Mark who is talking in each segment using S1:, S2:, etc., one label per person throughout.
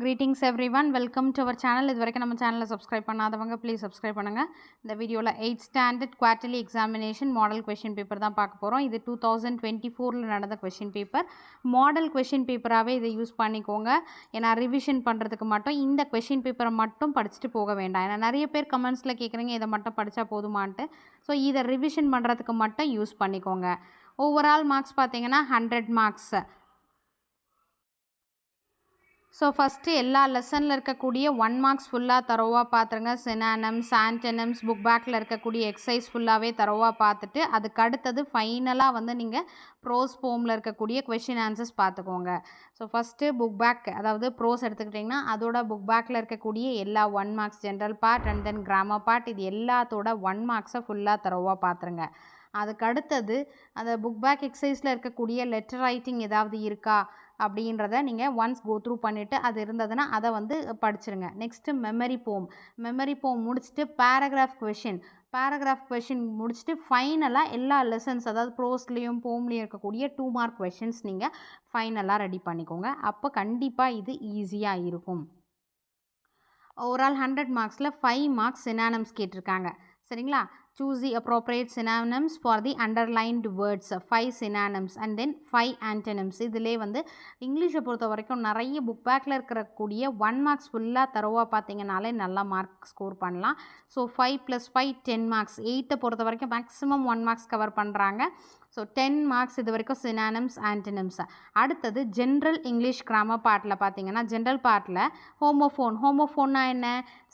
S1: Greetings everyone, welcome to our channel. இது வரைக்கும் நம்ம சேனலை சப்ஸ்கிரைப் பண்ணாதவங்க ப்ளீஸ் சப்ஸ்கிரைப் பண்ணுங்கள். இந்த வீடியோவில் 8th standard quarterly examination model question paper தான் பார்க்க போகிறோம். இது 2024 நடந்த கொஷின் பேப்பர். மாடல் கொஷின் பேப்பராகவே இதை யூஸ் பண்ணிக்கோங்க. ஏன்னா ரிவிஷன் பண்ணுறதுக்கு மட்டும் இந்த கொஷின் பேப்பரை மட்டும் படிச்சுட்டு போக வேண்டாம். ஏன்னா நிறைய பேர் கமெண்ட்ஸில் கேட்குறீங்க இதை மட்டும் படித்தா போதுமான்ட்டு. ஸோ இதை ரிவிஷன் பண்ணுறதுக்கு மட்டும் யூஸ் பண்ணிக்கோங்க. ஓவரால் மார்க்ஸ் பார்த்தீங்கன்னா 100 மார்க்ஸ். ஸோ ஃபஸ்ட்டு எல்லா லெசனில் இருக்கக்கூடிய 1 மார்க்ஸ் ஃபுல்லாக தரோவாக பார்த்துருங்க. சினானம்ஸ், ஆன்டனம்ஸ், புக் பேக்கில் இருக்கக்கூடிய எக்ஸசைஸ் ஃபுல்லாகவே தரோவாக பார்த்துட்டு அதுக்கு அடுத்தது ஃபைனலாக வந்து நீங்கள் ப்ரோஸ் போமில் இருக்கக்கூடிய கொஷின் ஆன்சர்ஸ் பார்த்துக்கோங்க. ஸோ ஃபஸ்ட்டு புக் பேக், அதாவது ப்ரோஸ் எடுத்துக்கிட்டிங்கன்னா அதோட புக் பேக்கில் இருக்கக்கூடிய எல்லா 1 marks general part and then grammar part இது எல்லாத்தோட 1 மார்க்ஸை ஃபுல்லாக தரோவாக பார்த்துருங்க. அதுக்கு அடுத்தது அந்த புக் பேக் எக்ஸசைஸில் இருக்கக்கூடிய லெட்டர் ரைட்டிங் ஏதாவது இருக்கா அப்படின்றத நீங்கள் ஒன்ஸ் கோ த்ரூ பண்ணிவிட்டு அது இருந்ததுன்னா அதை வந்து படிச்சிருங்க. நெக்ஸ்ட்டு மெமரி போம் முடிச்சுட்டு பேராகிராஃப் கொஷின் முடிச்சுட்டு ஃபைனலாக எல்லா லெசன்ஸ், அதாவது ப்ரோஸ்லேயும் போம்லேயும் இருக்கக்கூடிய 2 மார்க் கொஷின்ஸ் நீங்கள் ஃபைனலாக ரெடி பண்ணிக்கோங்க. அப்போ கண்டிப்பாக இது ஈஸியாக இருக்கும். ஓவரால் 100 மார்க்ஸில் 5 மார்க்ஸ் சினானம்ஸ் கேட்டிருக்காங்க. சரிங்களா? Choose the appropriate synonyms for the underlined words. 5 synonyms and then 5 antonyms. இதிலே வந்து இங்கிலீஷை பொறுத்த வரைக்கும் நிறைய புக் பேக்கில் இருக்கக்கூடிய 1 மார்க்ஸ் ஃபுல்லாக தரோவாக பார்த்தீங்கனாலே நல்லா மார்க் ஸ்கோர் பண்ணலாம். So 5 + 5 10 marks. 8 பொறுத்த வரைக்கும் மேக்ஸிமம் 1 மார்க்ஸ் கவர் பண்ணுறாங்க. ஸோ 10 மார்க்ஸ் இது வரைக்கும் சினானம்ஸ், ஆன்டனிம்ஸ். அடுத்தது ஜென்ரல் இங்கிலீஷ் கிராமர் பார்ட்டில் பார்த்தீங்கன்னா ஜென்ரல் பார்ட்டில் ஹோமோஃபோன்னா என்ன?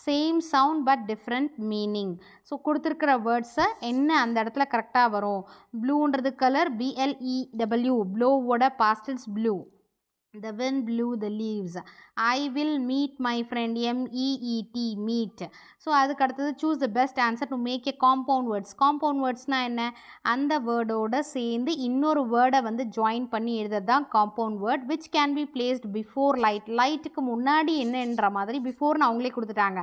S1: Same sound but different meaning. So கொடுத்துருக்கிற வேர்ட்ஸை என்ன அந்த இடத்துல கரெக்டாக வரும். ப்ளூன்றது கலர், BLEW, ப்ளோவோட past tense blew. The wind blew the leaves. I will meet my friend, MEET, meet. So அதுக்கு அடுத்தது choose the best answer to make a compound words. compound wordsனால் என்ன? அந்த வேர்டோடு சேர்ந்து இன்னொரு வேர்டை வந்து ஜாயின் பண்ணி எழுதுறது தான் compound word which can be placed before light. லைட்டுக்கு முன்னாடி என்னன்ற மாதிரி பிஃபோர்னு அவங்களே கொடுத்துட்டாங்க.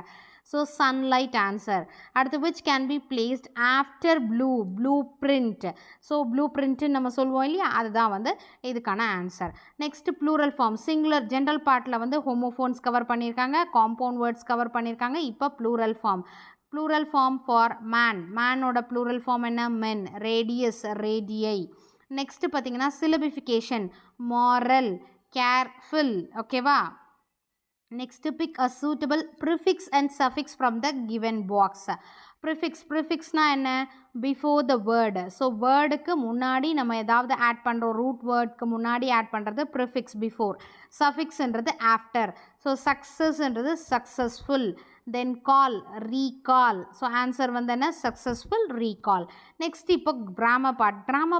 S1: So sunlight answer. அடுத்து which can be placed after blueprint. So blueprint நம்ம சொல்லுவோம் இல்லையா, அதுதான் வந்து இதுக்கான answer. Next plural form. Singular general பார்ட்டில் வந்து ஹோமோஃபோன்ஸ் கவர் பண்ணியிருக்காங்க, காம்பவுண்ட் வேர்ட்ஸ் கவர் பண்ணியிருக்காங்க. இப்போ ப்ளூரல் ஃபார்ம் ஃபார் மேனோட ப்ளூரல் ஃபார்ம் என்ன? மென். Radius, radii. நெக்ஸ்ட்டு பார்த்தீங்கன்னா சிலபிஃபிகேஷன், மாரல், கேர்ஃபுல். ஓகேவா? Next, pick a suitable prefix and suffix from the given box. ப்ரிஃபிக்ஸ்னா என்ன? Before the word. ஸோ வேர்டுக்கு முன்னாடி நம்ம ஏதாவது ஆட் பண்ணுறோம், ரூட் வேர்டுக்கு முன்னாடி ஆட் பண்ணுறது ப்ரிஃபிக்ஸ் பிஃபோர். சஃபிக்ஸ்ன்றது ஆஃப்டர். ஸோ சக்ஸஸ்ன்றது successful. Then call, recall. So answer வந்து என்ன? Successful, recall. நெக்ஸ்ட் இப்போ கிராமர்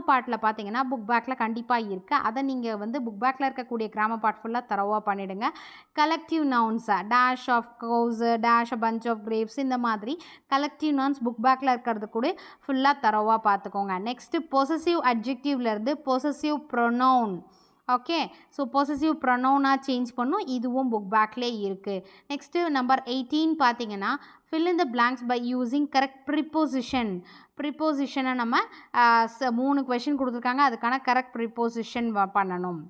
S1: பார்ட்டில் பார்த்தீங்கன்னா புக் பேக்கில் கண்டிப்பாக இருக்குது. அதை நீங்கள் வந்து புக் பேக்கில் இருக்கக்கூடிய கிராமர் பார்ட் ஃபுல்லாக தரோவாக பண்ணிவிடுங்க. Collective nouns, dash of cows, dash a bunch of grapes, இந்த மாதிரி கலெக்டிவ் நவுன்ஸ் புக் பேக்கில் இருக்கிறது கூட ஃபுல்லாக தரோவாக பார்த்துக்கோங்க. நெக்ஸ்ட்டு பொசசிவ் அட்ஜெக்டிவ்லேருந்து possessive pronoun. Okay, so possessive ப்ரொனவுனாக சேஞ்ச் பண்ணும். இதுவும் புக் பேக்லேயே இருக்குது. நெக்ஸ்ட்டு நம்பர் 18 பார்த்தீங்கன்னா fill in the blanks by using correct preposition. ப்ரிப்போசிஷனை நம்ம 3 கொஷின் கொடுத்துருக்காங்க, அதுக்கான கரெக்ட் ப்ரிப்போசிஷன் பண்ணணும்.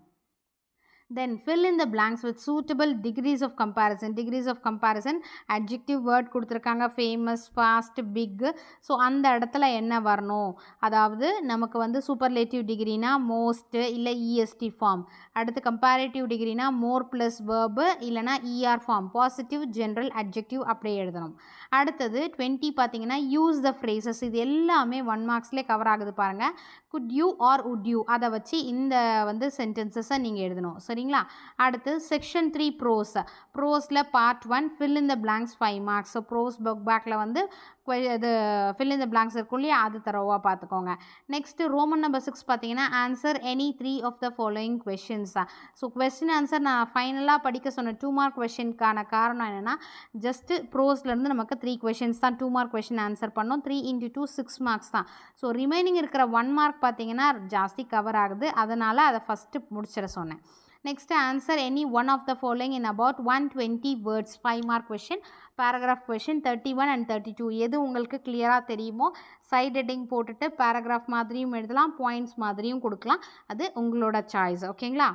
S1: Then fill in the blanks with suitable degrees of comparison. adjective word கொடுத்துருக்காங்க, famous, fast, big. ஸோ அந்த இடத்துல என்ன வரணும்? அதாவது நமக்கு வந்து சூப்பர்லேட்டிவ் டிகிரினா மோஸ்ட் இல்லை EST ஃபார்ம். அடுத்து கம்பேரேட்டிவ் டிகிரினா மோர் ப்ளஸ் வேர்பு இல்லைனா ER form, positive, general, adjective அப்படியே எழுதணும். அடுத்தது 20 பார்த்தீங்கன்னா யூஸ் த ஃப்ரேசஸ். இது எல்லாமே 1 மார்க்ஸ்லேயே கவர் ஆகுது பாருங்கள். Could you or would you, அதை வச்சு இந்த வந்து சென்டென்சஸை நீங்கள் எழுதணும். சரிங்களா? அடுத்து செக்ஷன் 3 ப்ரோஸில் part 1 fill in the blanks 5 marks. So prose book பேக்கில் வந்து இது fill in the blanks இருக்கும் இல்லையா, அது தரோவாக பார்த்துக்கோங்க. நெக்ஸ்ட்டு ரோமன் நம்பர் 6 பார்த்தீங்கன்னா answer any 3 of the following questions. So question answer நான் ஃபைனலாக படிக்க சொன்ன 2 மார்க் கொஷினுக்கான காரணம் என்னென்னா ஜஸ்ட்டு ப்ரோஸ்லேருந்து நமக்கு 3 கொஷின்ஸ் தான் 2 மார்க் கொஷின் ஆன்சர் பண்ணோம். 3 × 2 6 மார்க்ஸ் தான். ஸோ ரிமைனிங் இருக்கிற 1 மார்க் பார்த்தீங்கன்னா ஜாஸ்தி கவர் ஆகுது, அதனால் அதை ஃபஸ்ட்டு முடிச்சிட சொன்னேன். Next, answer any one of the following in about 120 words. 5 mark question, paragraph question 31 and 32. எது உங்களுக்கு கிளியராக தெரியுமோ சைட் ஹெட்டிங் போட்டுட்டு பேராகிராஃப் மாதிரியும் எழுதலாம், பாயிண்ட்ஸ் மாதிரியும் கொடுக்கலாம். அது உங்களோட சாய்ஸ். ஓகேங்களா?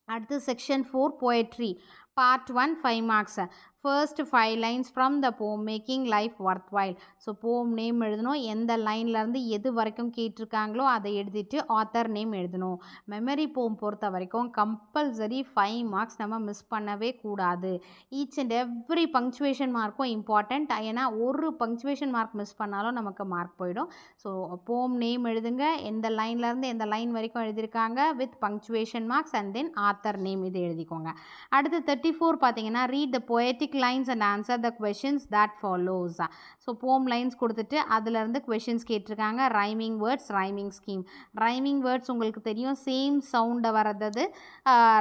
S1: அடுத்து section 4 poetry. Part 1 5 marks. First 5 lines from the poem making life worthwhile. So poem name எழுதணும், எந்த லைன்லேருந்து எது வரைக்கும் கேட்டிருக்காங்களோ அதை எழுதிட்டு ஆத்தர் நேம் எழுதணும். மெமரி போம் பொறுத்த வரைக்கும் கம்பல்சரி 5 மார்க்ஸ் நம்ம மிஸ் பண்ணவே கூடாது. ஈச் அண்ட் எவ்ரி பங்க்சுவேஷன் மார்க்கும் இம்பார்ட்டண்ட். ஏன்னா ஒரு பங்க்சுவேஷன் மார்க் மிஸ் பண்ணாலும் நமக்கு மார்க் போயிடும். ஸோ போம் நேம் எழுதுங்க, எந்த லைன்லேருந்து எந்த லைன் வரைக்கும் எழுதியிருக்காங்க with punctuation marks and then author name இது எழுதிக்கோங்க. அடுத்து 34 பார்த்தீங்கன்னா read the poetic lines and answer the questions that follows. So போம் லைன்ஸ் கொடுத்துட்டு அதிலேருந்து கொஷின்ஸ் கேட்டிருக்காங்க. Rhyming words, rhyming scheme. Rhyming words உங்களுக்கு தெரியும், சேம் சவுண்டை வர்றது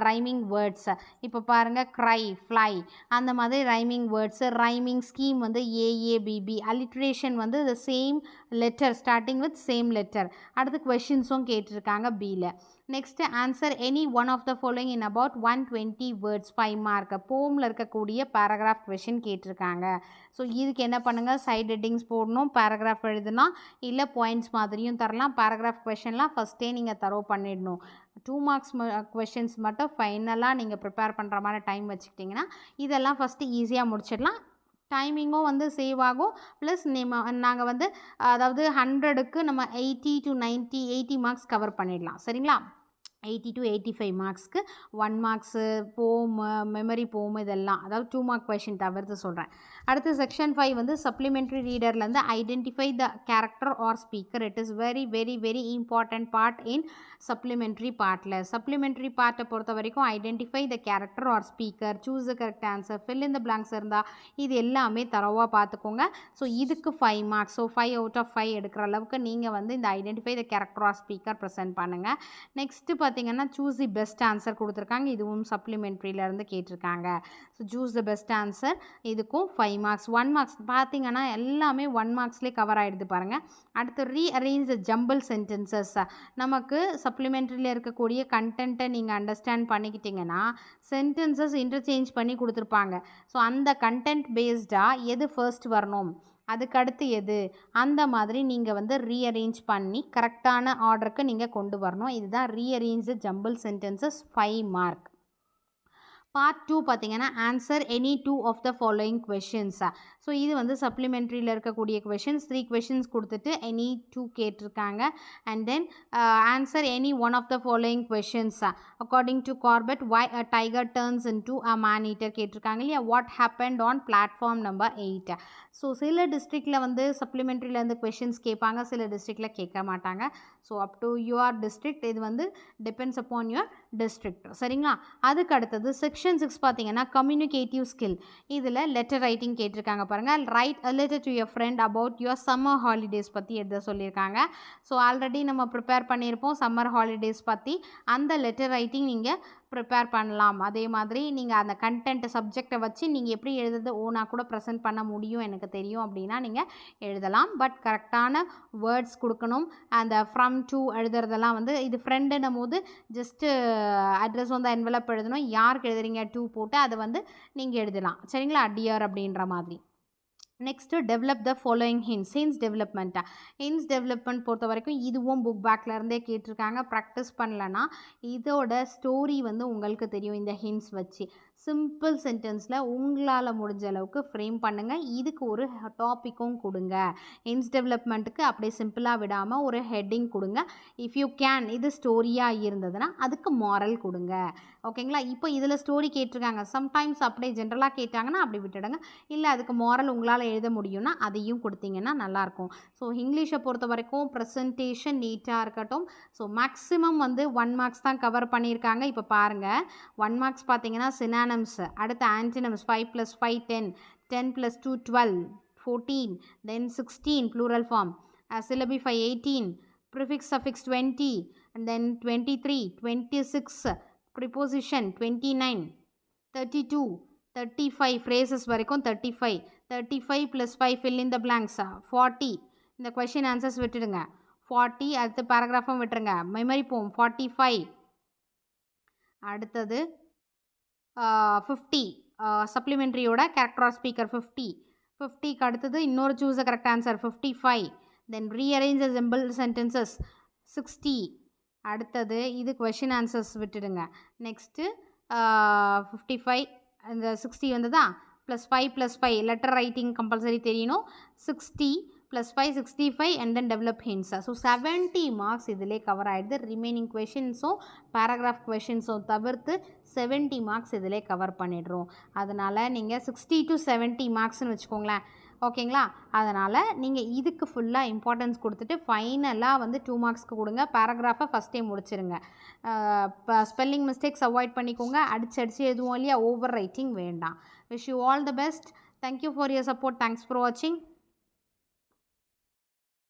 S1: ரைமிங் வேர்ட்ஸ். இப்போ பாருங்கள் க்ரை, ஃப்ளை, அந்த மாதிரி ரைமிங் வேர்ட்ஸு. ரைமிங் ஸ்கீம் வந்து ஏஏபிபி. அலிட்ரேஷன் வந்து the same letter starting with same letter. அடுத்து கொஷின்ஸும் கேட்டிருக்காங்க பியில். Next answer any one of the following in about 120 words 5 mark. போமில் இருக்கக்கூடிய பேராகிராஃப் கொஷின் கேட்டிருக்காங்க. ஸோ இதுக்கு என்ன பண்ணுங்கள், சைட் ஹெட்டிங்ஸ் போடணும். பேராகிராஃப் எழுதுனா இல்லை பாயிண்ட்ஸ் மாதிரியும் தரலாம். பேராகிராஃப் கொஷின்லாம் ஃபஸ்ட்டே நீங்கள் தரவு பண்ணிடணும். 2 மார்க்ஸ் கொஷின்ஸ் மட்டும் ஃபைனலாக நீங்கள் ப்ரிப்பேர் பண்ணுற மாதிரி டைம் வச்சுக்கிட்டிங்கன்னா இதெல்லாம் ஃபஸ்ட்டு ஈஸியாக முடிச்சிடலாம். டைமிங்கும் வந்து சேவ் ஆகும். ப்ளஸ் நாங்கள் வந்து அதாவது 100க்கு நம்ம 80 to 90 80 மார்க்ஸ் கவர் பண்ணிடலாம். சரிங்களா? 80 to 85 மார்க்ஸ்க்கு 1 மார்க்ஸு போம், மெமரி போம் இதெல்லாம், அதாவது 2 மார்க் கொஷின் தவிர்த்து சொல்கிறேன். அடுத்து செக்ஷன் 5 வந்து சப்ளிமெண்ட்ரி ரீடர்லேருந்து identify the character or speaker. It is very very very important part in supplementary பார்ட்டில். சப்ளிமெண்ட்ரி பார்ட்டை பொறுத்த வரைக்கும் identify the character or speaker, choose the correct answer, fill in the blanks இருந்தால் இது எல்லாமே தரவாக பார்த்துக்கோங்க. ஸோ இதுக்கு 5 மார்க்ஸ். ஸோ 5 out of 5 எடுக்கிற அளவுக்கு நீங்கள் வந்து இந்த identify the character or speaker present பண்ணுங்கள். நெக்ஸ்ட்டு பார்த்தீங்கன்னா சூஸ் தி பெஸ்ட் ஆன்சர் கொடுத்துருக்காங்க. இதுவும் சப்ளிமெண்ட்ரியிலேருந்து கேட்டிருக்காங்க. So choose the best answer, இதுக்கும் 5 மார்க்ஸ். 1 மார்க்ஸ் பார்த்தீங்கன்னா எல்லாமே 1 மார்க்ஸ்லேயே கவர் ஆகிடுது பாருங்கள். அடுத்து ரீஅரேஞ்ச் த ஜம்பிள் சென்டென்சஸ். நமக்கு சப்ளிமெண்ட்ரியில் இருக்கக்கூடிய கண்டென்ட்டை நீங்கள் அண்டர்ஸ்டாண்ட் பண்ணிக்கிட்டிங்கன்னா சென்டென்சஸ் இன்டர்சேஞ்ச் பண்ணி கொடுத்துருப்பாங்க. ஸோ அந்த கண்டென்ட் பேஸ்டாக எது ஃபர்ஸ்ட் வரணும், அதுக்கடுத்து எது, அந்த மாதிரி நீங்கள் வந்து ரீஅரேஞ்ச் பண்ணி கரெக்டான ஆர்டருக்கு நீங்கள் கொண்டு வரணும். இதுதான் rearrange the jumble sentences 5 mark. Part 2 பார்த்தீங்கன்னா answer any 2 of the following questions. So இது வந்து சப்ளிமெண்ட்ரியில் இருக்கக்கூடிய கொஷின்ஸ். 3 கொஷின்ஸ் கொடுத்துட்டு எனி 2 கேட்டிருக்காங்க. And then answer any one of the following questions. According to Corbett why a tiger turns into a man eater கேட்டிருக்காங்க இல்லையா. What happened on platform number 8. So சில டிஸ்ட்ரிக்டில் வந்து சப்ளிமெண்ட்ரியிலேருந்து கொஷின்ஸ் கேட்பாங்க, சில டிஸ்ட்ரிக்டில் கேட்க மாட்டாங்க. So up to your district, இது வந்து டிபெண்ட்ஸ் அப்பான் யுவர் டிஸ்ட்ரிக்ட். சரிங்களா? அதுக்கு அடுத்தது செக்ஷன் 6 பார்த்தீங்கன்னா கம்யூனிகேட்டிவ் ஸ்கில். இதில் லெட்டர் ரைட்டிங் கேட்டிருக்காங்க பாருங்கள். Right a letter to your friend about your summer holidays பற்றி எழுத சொல்லியிருக்காங்க. ஸோ ஆல்ரெடி நம்ம ப்ரிப்பேர் பண்ணியிருப்போம் சம்மர் ஹாலிடேஸ் பற்றி. அந்த லெட்டர் ரைட்டிங் நீங்கள் ப்ரிப்பேர் பண்ணலாம். அதே மாதிரி நீங்கள் அந்த கண்டென்ட் சப்ஜெக்டை வச்சு நீங்கள் எப்படி எழுதுறது ஓனாக கூட ப்ரெசென்ட் பண்ண முடியும் எனக்கு தெரியும் அப்படின்னா நீங்கள் எழுதலாம். பட் கரெக்டான வேர்ட்ஸ் கொடுக்கணும். அந்த ஃப்ரம் டு எழுதுறதெல்லாம் வந்து இது ஃப்ரெண்டுன்னும் போது ஜஸ்ட்டு அட்ரஸ் வந்து என்வலப் எழுதணும். யாருக்கு எழுதுறீங்க டூ போட்டு அதை வந்து நீங்கள் எழுதலாம். சரிங்களா? டியர் அப்படின்ற மாதிரி. Next develop the following hints. Hints டெவலப்மெண்ட்டா, ஹின்ஸ் டெவலப்மெண்ட் பொறுத்த வரைக்கும் இதுவும் புக் பேக்லேருந்தே கேட்டிருக்காங்க. ப்ராக்டிஸ் பண்ணலன்னா இதோட ஸ்டோரி வந்து உங்களுக்கு தெரியும். இந்த ஹின்ஸ் வச்சு சிம்பிள் சென்டென்ஸில் உங்களால் முடிஞ்ச அளவுக்கு ஃப்ரேம் பண்ணுங்கள். இதுக்கு ஒரு டாப்பிக்கும் கொடுங்க. ஹின்ஸ் டெவலப்மெண்ட்டுக்கு அப்படியே சிம்பிளாக விடாமல் ஒரு ஹெட்டிங் கொடுங்க. இஃப் யூ கேன், இது ஸ்டோரியாக இருந்ததுன்னா அதுக்கு மாரல் கொடுங்க. ஓகேங்களா? இப்போ இதில் ஸ்டோரி கேட்டிருக்காங்க. சம்டைம்ஸ் அப்படியே ஜென்ரலாக கேட்டாங்கன்னா அப்படி விட்டுடுங்க. இல்லை அதுக்கு மாரல் உங்களால் எழுத முடியும்னா அதையும் கொடுத்தீங்கன்னா நல்லாயிருக்கும். ஸோ இங்கிலீஷை பொறுத்த வரைக்கும் ப்ரெசன்டேஷன் நீட்டாக இருக்கட்டும். ஸோ மேக்ஸிமம் வந்து 1 மார்க்ஸ் தான் கவர் பண்ணியிருக்காங்க. இப்போ பாருங்கள் 1 மார்க்ஸ் பார்த்தீங்கன்னா சினானிம்ஸ், அடுத்து ஆன்டினம்ஸ் 5 + 5 10, 10 + 2 12, 14, then 16 plural form, syllabi 5 18, prefix suffix 20, and then 23 26, preposition 29 32 35, phrases வரைக்கும் 35 35 + 5 fill in the blanks 40. இந்த கொஷின் ஆன்சர்ஸ் விட்டுடுங்க. 40 அடுத்து பேராகிராஃபும் விட்டுருங்க. மெமரி போம் 45. அடுத்தது 50 சப்ளிமெண்ட்ரியோட கேரக்டர் ஆர் ஸ்பீக்கர் 50. 50க்கு அடுத்தது இன்னொரு choose the correct answer 55. Then rearrange the jumble sentences 60. அடுத்தது இது கொஷின் ஆன்சர்ஸ் விட்டுடுங்க. நெக்ஸ்ட்டு 55 இந்த 60 வந்ததா +5 லெட்டர் ரைட்டிங் கம்பல்சரி தெரியணும் 60 +5 65 and then develop hints. So 70 marks இதிலே கவர் ஆகிடுது. ரிமைனிங் கொஷின்ஸும் பேராகிராஃப் கொஷின்ஸும் தவிர்த்து 70 மார்க்ஸ் இதிலே கவர் பண்ணிடுறோம். அதனால் நீங்கள் 60 to 70 மார்க்ஸ்னு வச்சுக்கோங்களேன். ஓகேங்களா? அதனால் நீங்கள் இதுக்கு ஃபுல்லாக இம்பார்ட்டன்ஸ் கொடுத்துட்டு ஃபைனலாக வந்து 2 மார்க்ஸ்க்கு கொடுங்க. பேராகிராஃபை ஃபஸ்ட்டே முடிச்சிருங்க. ஸ்பெல்லிங் மிஸ்டேக்ஸ் அவாய்ட் பண்ணிக்கோங்க. அடிச்சு எதுவும் இல்லையா, ஓவர் ரைட்டிங் வேண்டாம். Wish you all the best. Thank you for your support. Thanks for வாட்சிங்.